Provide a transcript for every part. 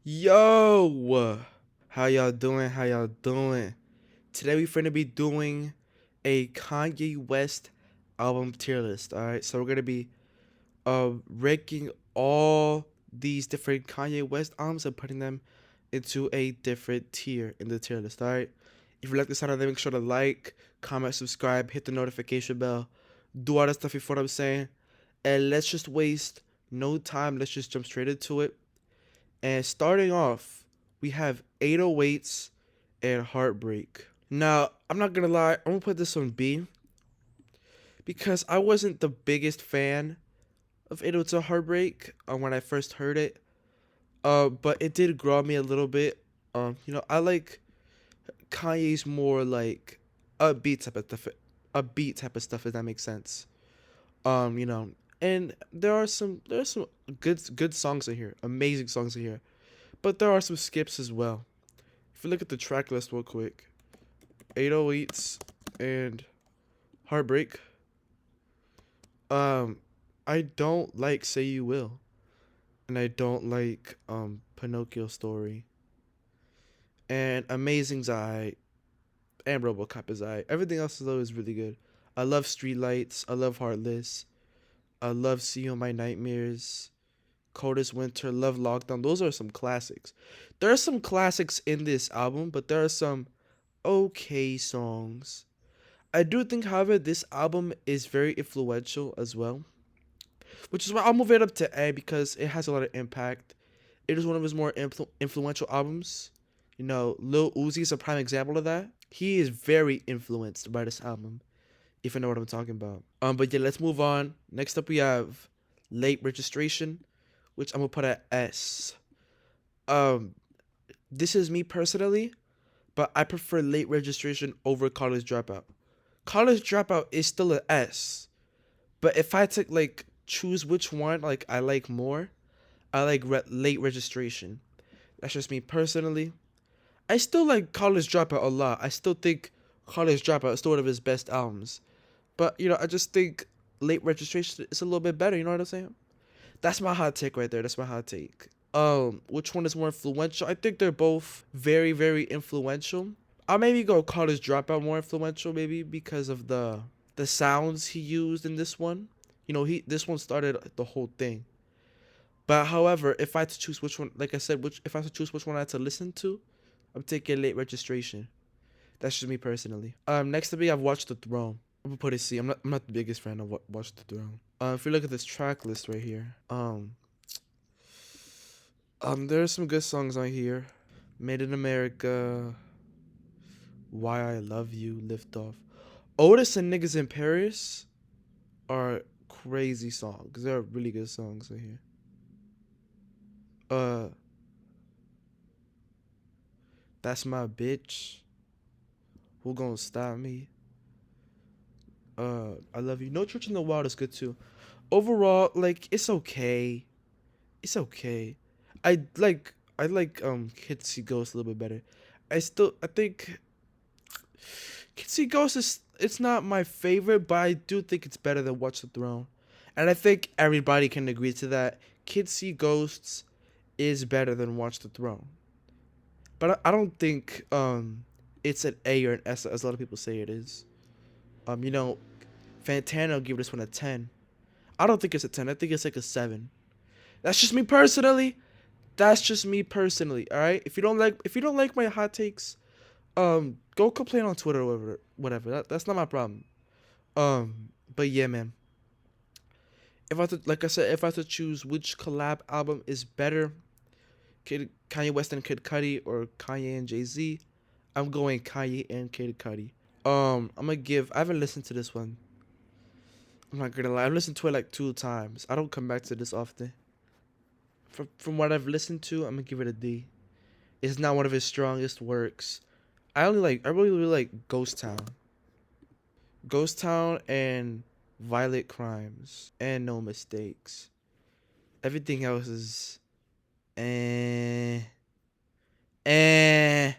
Yo, how y'all doing? How y'all doing? Today we finna be doing a Kanye West album tier list. All right, so we're gonna be ranking all these different Kanye West albums and putting them into a different tier in the tier list. All right. If you like this channel, then make sure to like, comment, subscribe, hit the notification bell, do all that stuff. You know what I'm saying? And let's just waste no time. Let's just jump straight into it. And starting off, we have 808s and Heartbreak. Now, I'm not gonna lie, I'm gonna put this on B because I wasn't the biggest fan of 808s and Heartbreak when I first heard it. But it did grow on me a little bit. I like Kanye's more like upbeat type of stuff, if that makes sense. Um, you know, and there are some good songs in here, amazing songs in here, but there are some skips as well. If you look at the track list real quick, 808s and Heartbreak. Um, I don't like Say You Will, and I don't like Pinocchio Story, and Amazing's I, and RoboCop is I. Everything else though is really good. I love Streetlights. I love Heartless. I love See You in My Nightmares. Coldest Winter. Love Lockdown. Those are some classics. There are some classics in this album, but there are some okay songs. I do think, however, this album is very influential as well, which is why I'll move it up to A because it has a lot of impact. It is one of his more influential albums. Lil Uzi is a prime example of that. He is very influenced by this album, if you know what I'm talking about. But yeah, let's move on. Next up, we have Late Registration, which I'm gonna put at S. Um, this is me personally, but I prefer Late Registration over College Dropout. College Dropout is still an S, but if I had to like choose which one like I like more, I like Late Registration. That's just me personally. I still like College Dropout a lot. I still think College Dropout is still one of his best albums. But I just think Late Registration is a little bit better. You know what I'm saying? That's my hot take right there. That's my hot take. Which one is more influential? I think they're both very, very influential. I'll maybe go College Dropout more influential, maybe because of the sounds he used in this one. This one started the whole thing. But however, if I had to choose which one, like I said, which if I had to choose which one I had to listen to, I'm taking Late Registration. That's just me personally. Next to me, I've Watched the Throne. I'm gonna put it C. I'm not the biggest fan of Watch the Throne. If you look at this track list right here, there are some good songs on here. Made in America, Why I Love You, Lift Off. Otis and Niggas in Paris are crazy songs. They're really good songs on here. Uh, That's My Bitch. Who Gonna Stop Me? I Love You. No Church in the Wild is good too. Overall, like it's okay. It's okay. I like Kids See Ghosts a little bit better. I think Kids See Ghosts is it's not my favorite, but I do think it's better than Watch the Throne. And I think everybody can agree to that. Kids See Ghosts is better than Watch the Throne. But I don't think it's an A or an S as a lot of people say it is. Um, you know, Fantano gave this one a 10. I don't think it's a 10. I think it's like a 7. That's just me personally. That's just me personally. All right. If you don't like my hot takes, go complain on Twitter or whatever. That's not my problem. But yeah, man. If I had to, like I said, if I had to choose which collab album is better, Kanye West and Kid Cudi or Kanye and Jay Z, I'm going Kanye and Kid Cudi. I'm gonna give. I haven't listened to this one. I'm not gonna lie. I've listened to it like 2 times. I don't come back to this often. From what I've listened to, I'm gonna give it a D. It's not one of his strongest works. I really like Ghost Town. Ghost Town and Violent Crimes and No Mistakes. Everything else is eh eh,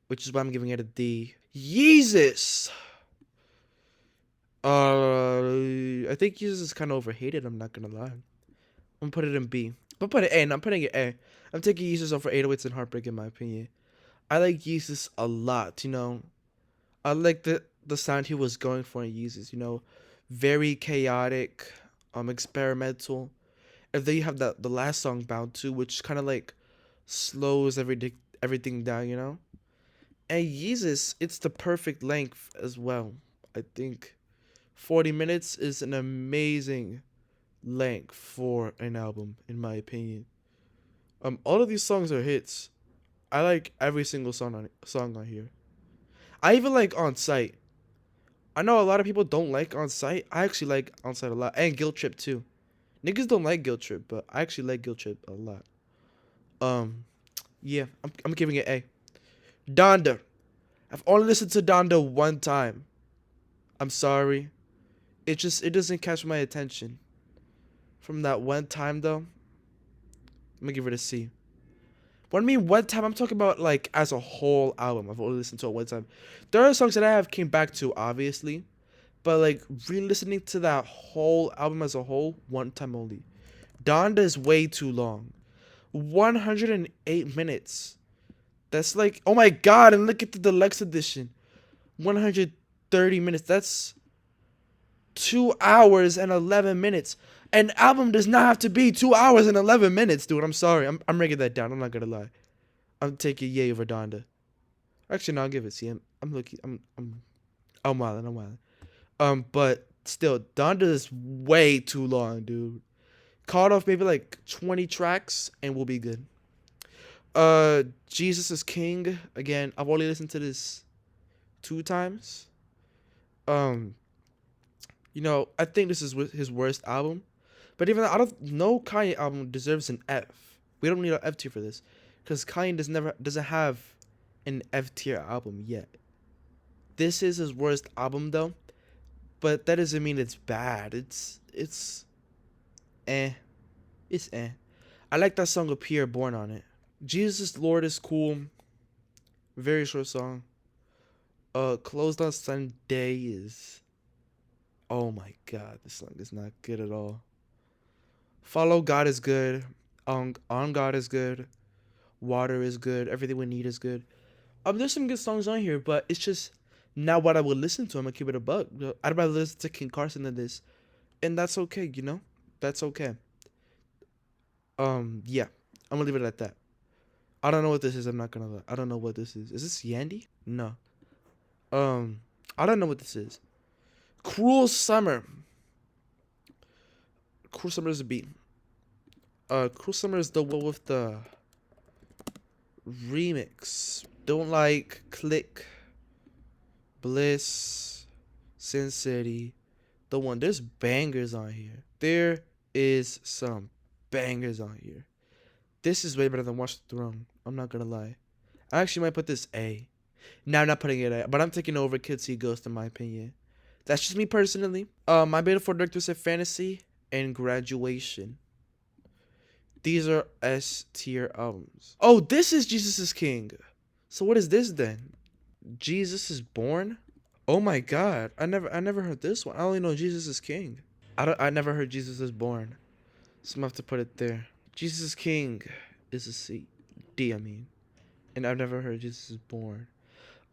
which is why I'm giving it a D. Yeezus. I think Yeezus is kind of overhated. I'm not gonna lie. I'm gonna put it in B. But put it A, and I'm putting it A. I'm taking Yeezus over 808s and Heartbreak in my opinion. I like Yeezus a lot, you know. I like the sound he was going for in Yeezus, you know. Very chaotic, experimental. And then you have the last song Bound to, which kind of like slows everything down, you know. And Yeezus, it's the perfect length as well. I think 40 minutes is an amazing length for an album, in my opinion. All of these songs are hits. I like every single song on here. I even like On Site. I know a lot of people don't like On Site. I actually like On Site a lot, and Guilt Trip too. Niggas don't like Guilt Trip, but I actually like Guilt Trip a lot. Yeah, I'm giving it A. Donda. I've only listened to Donda one time. I'm sorry. It doesn't catch my attention. From that one time though, I'm gonna give it a C. What I mean one time, I'm talking about like as a whole album. I've only listened to it one time. There are songs that I have came back to, obviously, but like re-listening to that whole album as a whole, one time only. Donda is way too long. 108 minutes. That's like, oh my god, and look at the deluxe edition. 130 minutes. That's 2 hours and 11 minutes. An album does not have to be 2 hours and 11 minutes, dude. I'm sorry. I'm breaking that down. I'm not gonna lie. I'm taking Yay over Donda. Actually, no, I'll give it C. I'm looking. I'm wildin'. But still, Donda is way too long, dude. Cut off maybe like 20 tracks and we'll be good. Jesus is King. Again, I've only listened to this 2 times. You know, I think this is his worst album. But even I don't no Kanye album deserves an F. We don't need an F tier for this, because Kanye doesn't have an F tier album yet. This is his worst album though, but that doesn't mean it's bad. It's eh. It's eh. I like that song with Pierre Bourne on it. Jesus Lord is cool. Very short song. Closed on Sunday is, oh my god, this song is not good at all. Follow God is good. On God is good. Water is good. Everything we need is good. There's some good songs on here, but it's just not what I would listen to. I'm gonna keep it a buck. I'd rather listen to King Carson than this, and that's okay. You know, that's okay. Yeah, I'm gonna leave it at that. I don't know what this is. I'm not gonna lie. I don't know what this is. Is this Yandy? No. I don't know what this is. Cruel Summer. Cruel Summer is a beat. Cruel Summer is the one with the remix. Don't Like, Click, Bliss, Sin City. The one. There's bangers on here. There is some bangers on here. This is way better than Watch the Throne. I'm not gonna lie. I actually might put this A. Now I'm not putting it A, but I'm taking over Kids See Ghost in my opinion. That's just me personally. My Beautiful Dark Twisted Fantasy and Graduation. These are S tier albums. Oh, this is Jesus is King. So what is this then? Jesus is Born? Oh my god. I never heard this one. I only know Jesus is King. I never heard Jesus is Born. So I'm gonna have to put it there. Jesus is King is a C. D, I mean. And I've never heard Jesus is Born.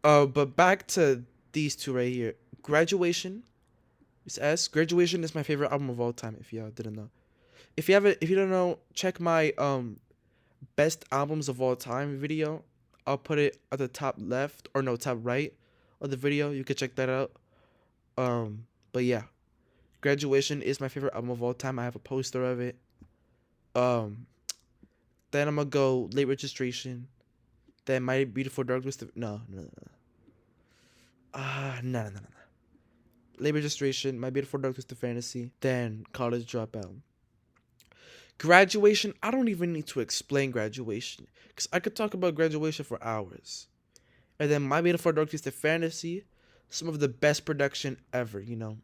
But back to these two right here. Graduation is S. Graduation is my favorite album of all time, if y'all didn't know. If you don't know, check my best albums of all time video. I'll put it at the top left, or no, top right of the video. You can check that out. But yeah. Graduation is my favorite album of all time. I have a poster of it. Then I'm gonna go Late Registration. Then My Beautiful Dark Twisted. No. No. Late Registration, My Beautiful Dark Twisted Fantasy. Then College Dropout. Graduation. I don't even need to explain Graduation, because I could talk about Graduation for hours. And then My Beautiful Dark Twisted Fantasy. Some of the best production ever, you know.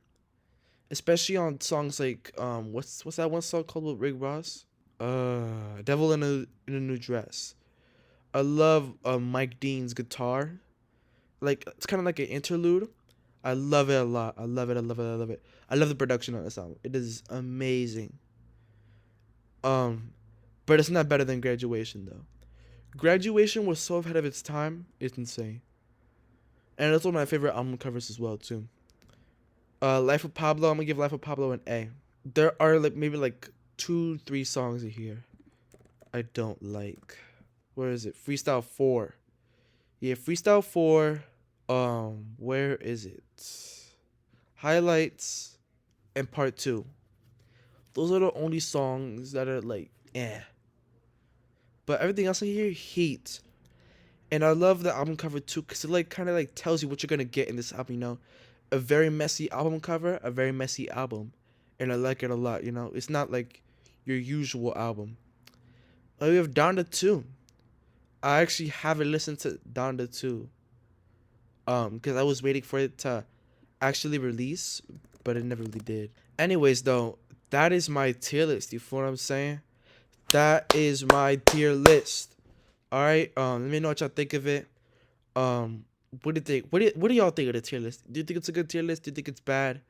Especially on songs like what's that one song called with Rick Ross? Devil in a New Dress. I love Mike Dean's guitar. Like, it's kind of like an interlude. I love it a lot. I love it. I love the production on the song. It is amazing. but it's not better than Graduation though. Graduation was so ahead of its time, it's insane. And it's one of my favorite album covers as well too. Life of Pablo, I'm gonna give Life of Pablo an A. There are like maybe like 2-3 songs in here I don't like. Where is it? Freestyle 4. Yeah, Freestyle 4. Where is it? Highlights and Part 2. Those are the only songs that are like, eh. But everything else in here, heat. And I love the album cover too, because it like kind of like tells you what you're gonna get in this album, you know? A very messy album cover, a very messy album. And I like it a lot, you know? It's not like your usual album. We have Donda 2. I actually haven't listened to Donda 2. Because I was waiting for it to actually release, but it never really did. Anyways, though, that is my tier list. You feel what I'm saying? That is my tier list. All right. Let me know what y'all think of it. What do you think? What do y'all think of the tier list? Do you think it's a good tier list? Do you think it's bad?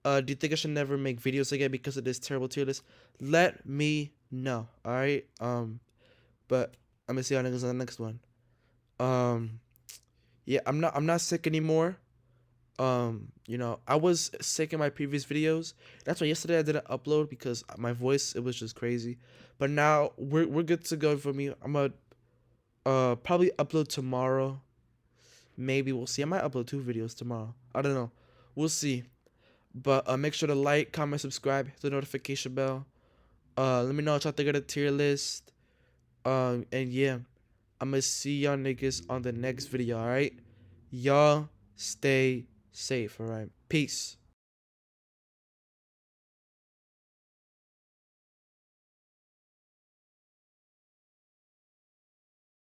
Do you think I should never make videos again because of this terrible tier list? Let me know. All right. But I'm gonna see y'all niggas on the next one. Yeah, I'm not sick anymore. You know, I was sick in my previous videos. That's why yesterday I didn't upload because my voice, it was just crazy. But now we're good to go for me. I'm gonna probably upload tomorrow. Maybe we'll see. I might upload 2 videos tomorrow. I don't know. We'll see. But make sure to like, comment, subscribe, hit the notification bell. Let me know what y'all think of the tier list. And yeah, I'm gonna see y'all niggas on the next video, alright? Y'all stay safe, alright? Peace.